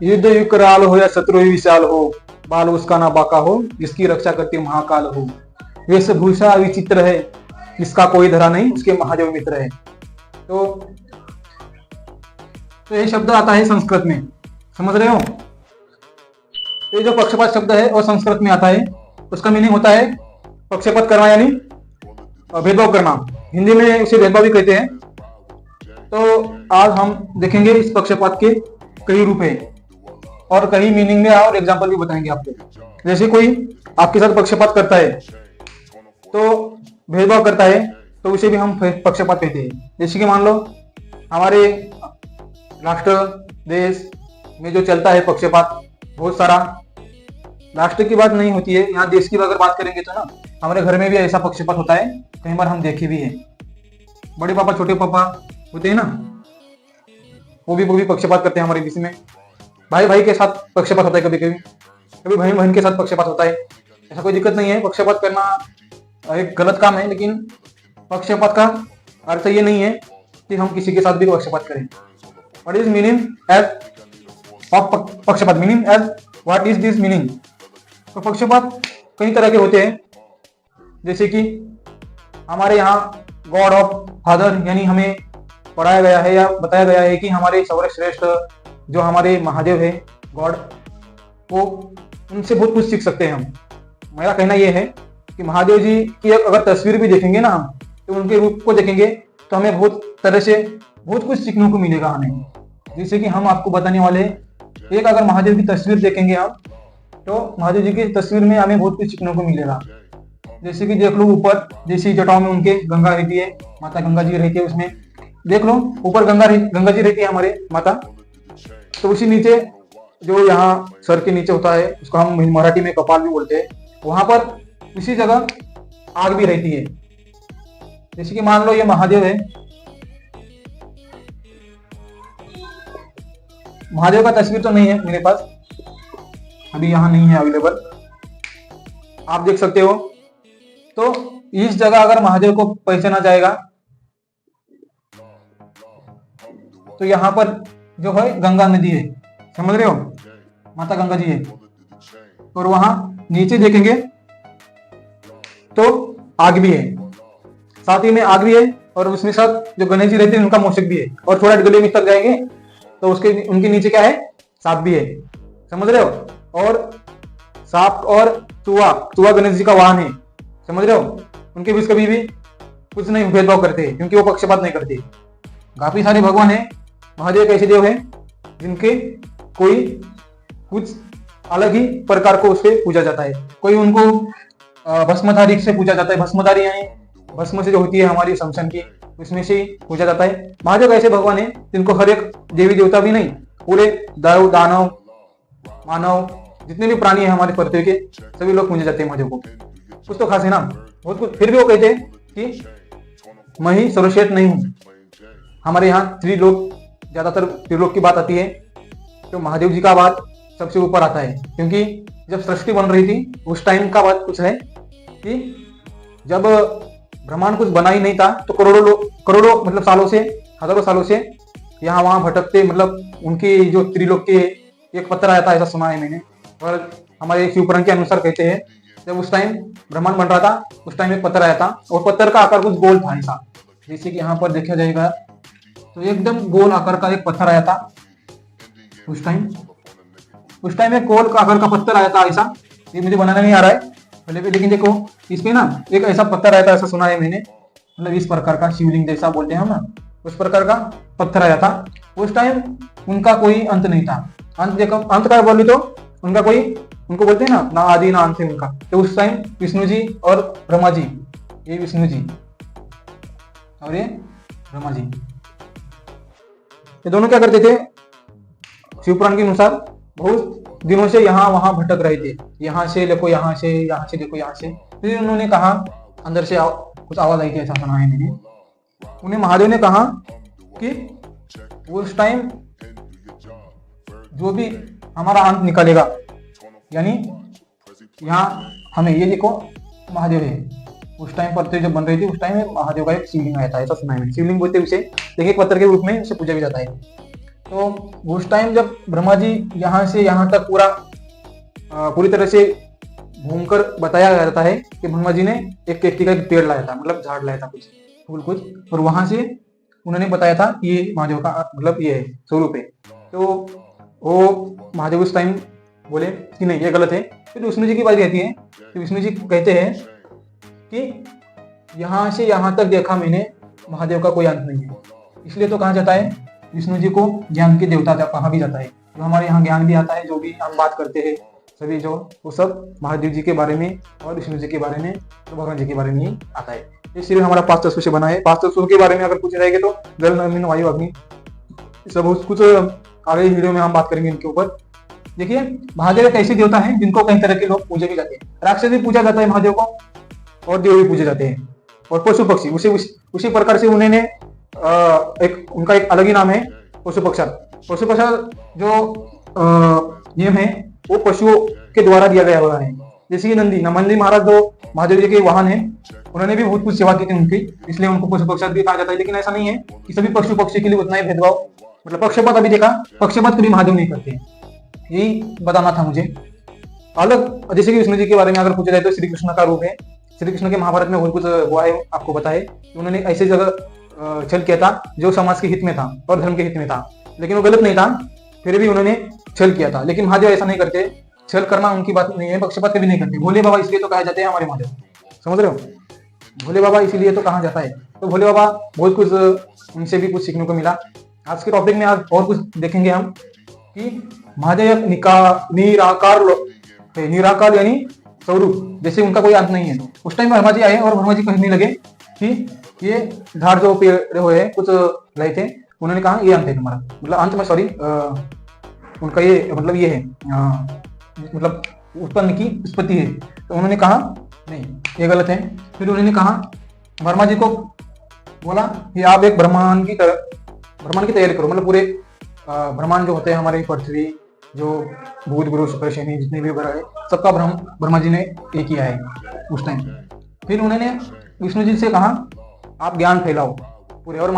युद्ध युग कराल हो या शत्रु ही विशाल हो, बाल उसका ना बाका हो, जिसकी रक्षा करती महाकाल हो। वेशभूषा विचित्र है, इसका कोई धरा नहीं, उसके महादेव मित्र है। तो ये शब्द आता है संस्कृत में, समझ रहे हो। ये जो पक्षपात शब्द है और संस्कृत में आता है, उसका मीनिंग होता है पक्षपात करना, यानी भेदभाव करना। हिंदी में उसे भेदभाव भी कहते हैं। तो आज हम देखेंगे इस पक्षपात के कई रूप है और कई मीनिंग में और एग्जांपल भी बताएंगे आपको। जैसे कोई आपके साथ पक्षपात करता है, तो भेदभाव करता है, तो उसे भी हम पक्षपात कहते हैं। जैसे कि मान लो हमारे राष्ट्र देश में जो चलता है पक्षपात बहुत सारा, राष्ट्र की बात नहीं होती है, यहाँ देश की अगर बात करेंगे तो ना, हमारे घर में भी ऐसा पक्षपात होता है, कई बार हम देखे भी हैं। बड़े पापा छोटे पापा होते हैं ना, वो भी पक्षपात करते हैं हमारे बीच में। भाई भाई के साथ पक्षपात होता है, कभी कभी कभी बहन बहन के साथ पक्षपात होता है। ऐसा कोई दिक्कत नहीं है, पक्षपात करना एक गलत काम है, लेकिन पक्षपात का अर्थ ये नहीं है कि हम किसी के साथ भी पक्षपात करें। What is meaning as of पक्षपात, meaning as what is this meaning. तो पक्षपात कई तरह के होते हैं, जैसे कि हमारे यहाँ गॉड ऑफ फादर, यानी हमें पढ़ाया गया है या बताया गया है कि हमारे सर्वश्रेष्ठ जो हमारे महादेव है गॉड, वो उनसे बहुत कुछ सीख सकते हैं हम। मेरा कहना यह है कि महादेव जी की अगर तस्वीर भी देखेंगे ना हम, तो उनके रूप को देखेंगे तो हमें बहुत तरह से बहुत कुछ सीखने को मिलेगा हमें। जैसे कि हम आपको बताने वाले, एक अगर महादेव की तस्वीर देखेंगे हम, तो महादेव जी की तस्वीर में हमें बहुत कुछ सीखने को मिलेगा। जैसे कि देख लो ऊपर, जैसी जटाओं में उनके गंगा रहती है, माता गंगा जी रहती है, उसमें देख लो ऊपर गंगा जी रहती है हमारे माता। तो उसी नीचे जो यहाँ सर के नीचे होता है, उसको हम मराठी में कपाल भी बोलते हैं, वहां पर उसी जगह आग भी रहती है। जैसे कि मान लो ये महादेव है, महादेव का तस्वीर तो नहीं है मेरे पास, अभी यहाँ नहीं है अवेलेबल, आप देख सकते हो। तो इस जगह अगर महादेव को पहचाना जाएगा, तो यहाँ पर जो है गंगा नदी है, समझ रहे हो, माता गंगा जी है। और वहां नीचे देखेंगे तो आग भी है, साथ ही में आग भी है, और उसमें साथ जो गणेश जी रहते हैं उनका मूषक भी है। और थोड़ा गले में तक जाएंगे तो उनके नीचे क्या है, सांप भी है, समझ रहे हो। और सांप और चूहा गणेश जी का वाहन है, समझ रहे हो। उनके बीच कभी भी कुछ नहीं भेदभाव करते, क्योंकि वो पक्षपात नहीं करते। काफी सारे भगवान है, महादेव एक ऐसे देव है जिनके कोई कुछ अलग ही प्रकार को उससे पूजा जाता है। कोई उनको भस्मधारी से पूजा जाता है, भस्मधारी यानी भस्म से जो होती है हमारी शमशान की, उसमें से ही पूजा जाता है। महादेव ऐसे भगवान है जिनको हर एक देवी देवता भी नहीं, पूरे देव दानव मानव जितने भी प्राणी है हमारे पृथ्वी के, सभी लोग पूजे जाते हैं महादेव को। कुछ तो खास है ना, बहुत कुछ। फिर भी वो कहते हैं कि मैं ही सर्वश्रेष्ठ नहीं हूं। हमारे यहाँ त्रिलोक, ज्यादातर त्रिलोक की बात आती है, तो महादेव जी का बात सबसे ऊपर आता है। क्योंकि जब सृष्टि बन रही थी उस टाइम का बात कुछ है कि जब ब्रह्मांड कुछ बना ही नहीं था, तो करोड़ों मतलब सालों से, हजारों सालों से यहाँ वहां भटकते, मतलब उनके जो त्रिलोक के एक पत्थर आया था, ऐसा सुना है मैंने। और हमारे शिवपुराण के अनुसार कहते हैं जब उस टाइम ब्रह्मांड बन रहा था, उस टाइम एक पत्थर आया था, और पत्थर का आकार कुछ गोल था ऐसा। जैसे कि यहाँ पर देखा जाएगा तो एकदम गोल आकार का एक पत्थर आया था उस टाइम एक गोल आकार का पत्थर आया था ऐसा। ये मुझे बनाना नहीं आ रहा है पहले भी, लेकिन देखो इसमें ना एक ऐसा पत्थर आया था, ऐसा सुना है मैंने, मतलब इस प्रकार का शिवलिंग जैसा बोलते हैं हम ना, उस प्रकार का पत्थर आया था। उस टाइम उनका कोई अंत नहीं था। अंत देखो, अंत का बोले तो उनका कोई, उनको बोलते हैं ना आदि ना अंत है उनका। तो उस टाइम विष्णु जी और ब्रह्मा जी, ये विष्णु जी और ये ब्रह्मा जी, ये दोनों क्या करते थे, शिवपुराण के अनुसार बहुत दिनों से यहाँ वहां भटक रहे थे। यहाँ से देखो, यहाँ से देखो, यहाँ से। फिर उन्होंने कहा, अंदर से कुछ आवाज आई थी, ऐसा सुना है मैंने। उन्हें महादेव ने कहा कि उस टाइम जो भी हमारा अंत निकलेगा, यानी यहाँ हमें ये देखो, महादेव है। उस टाइम पृथ्वी जब बन रही थी उस टाइम महादेव का एक शिवलिंग आया था, ऐसा सुना है मैंने। शिवलिंग बोलते हैं उसे, देखिए एक पत्थर के रूप में उसे पूजा भी जाता है। तो उस टाइम जब ब्रह्मा जी यहाँ से यहाँ तक पूरी तरह से घूमकर बताया जाता है कि ब्रह्मा जी ने एक केतकी का एक पेड़ लाया था, मतलब झाड़ लाया था कुछ फूल कुछ, और वहां से उन्होंने बताया था कि ये महादेव का मतलब ये है स्वरूप है। तो वो महादेव उस टाइम बोले कि नहीं ये गलत है। फिर विष्णु जी की बात रहती है, तो विष्णु जी कहते हैं कि यहाँ से यहाँ तक देखा मैंने, महादेव का कोई अंत नहीं है। इसलिए तो कहा जाता है विष्णु जी को ज्ञान के देवता कहा भी जाता है। जो हमारे यहाँ ज्ञान भी आता है, जो भी हम बात करते हैं सभी जो, वो सब महादेव जी के बारे में और विष्णु जी के बारे में तो भगवान जी के बारे में ही आता है। इसलिए हमारा 5 तत्वों से बना है। 5 तत्वों के बारे में अगर पूछे जाएंगे तो जल, नमीन, वायु, अग्नि, सब कुछ आगे वीडियो में हम बात करेंगे इनके ऊपर। देखिए महादेव एक ऐसे देवता है जिनको कई तरह के लोग पूजे भी जाते हैं। राक्षस भी पूजा जाता है महादेव को, और देव भी पूजे जाते हैं, और पशु पक्षी उसी प्रकार से उन्होंने एक उनका एक अलग ही नाम है पशु पक्षा। पशु पक्षा जो नियम है वो पशुओं के द्वारा दिया गया हुआ है। जैसे कि नंदी महाराज जो महादेव जी के वाहन है, उन्होंने भी बहुत कुछ सेवा की थी उनकी, इसलिए उनको पशु पक्षा भी कहा जाता है। लेकिन ऐसा नहीं है कि सभी पशु पक्षी के लिए उतना ही भेदभाव, मतलब पक्षपात अभी देखा, पक्षपात कभी महादेव नहीं करते। यही बताना था मुझे। अलग जैसे कि विष्णु जी के बारे में अगर पूछा जाए तो श्री कृष्ण का रूप है। श्री कृष्ण के महाभारत में बहुत कुछ हुआ है, आपको पता है। उन्होंने ऐसे जगह छल किया था जो समाज के हित में था और धर्म के हित में था, लेकिन वो गलत नहीं था, फिर भी उन्होंने छल किया था। लेकिन महादेव ऐसा नहीं करते, छल करना उनकी बात नहीं है, पक्षपात कभी नहीं करते। भोले बाबा इसलिए तो कहा जाते हैं हमारे महादेव, समझ रहे हो, भोले बाबा इसीलिए तो कहा जाता है। तो भोले बाबा बहुत कुछ उनसे भी कुछ सीखने को मिला। आज के टॉपिक में आज और कुछ देखेंगे हम कि महादेव निराकार यानी स्वरूप, जैसे उनका कोई अंत नहीं है। उस टाइम ब्रह्मा जी आए और ब्रह्मा जी कहने लगे कि ये झाड़ जो पेड़ हुए कुछ लाए थे, उन्होंने कहा ये अंत है तुम्हारा, मतलब अंत में सॉरी उनका ये मतलब ये है मतलब उत्पन्न की उत्पत्ति है। तो उन्होंने कहा नहीं ये गलत है। फिर उन्होंने कहा ब्रह्मा जी को बोला कि आप एक ब्रह्मांड की तैयारी करो, मतलब पूरे ब्रह्मांड जो होते हैं हमारे पृथ्वी, जो भूत गुरु शुक्र शनि जितने भी ग्रह है, सबका ब्रह्मा जी ने ये किया है उस टाइम। फिर उन्होंने विष्णु जी से कहा आप ज्ञान फैलाओ पूरे, और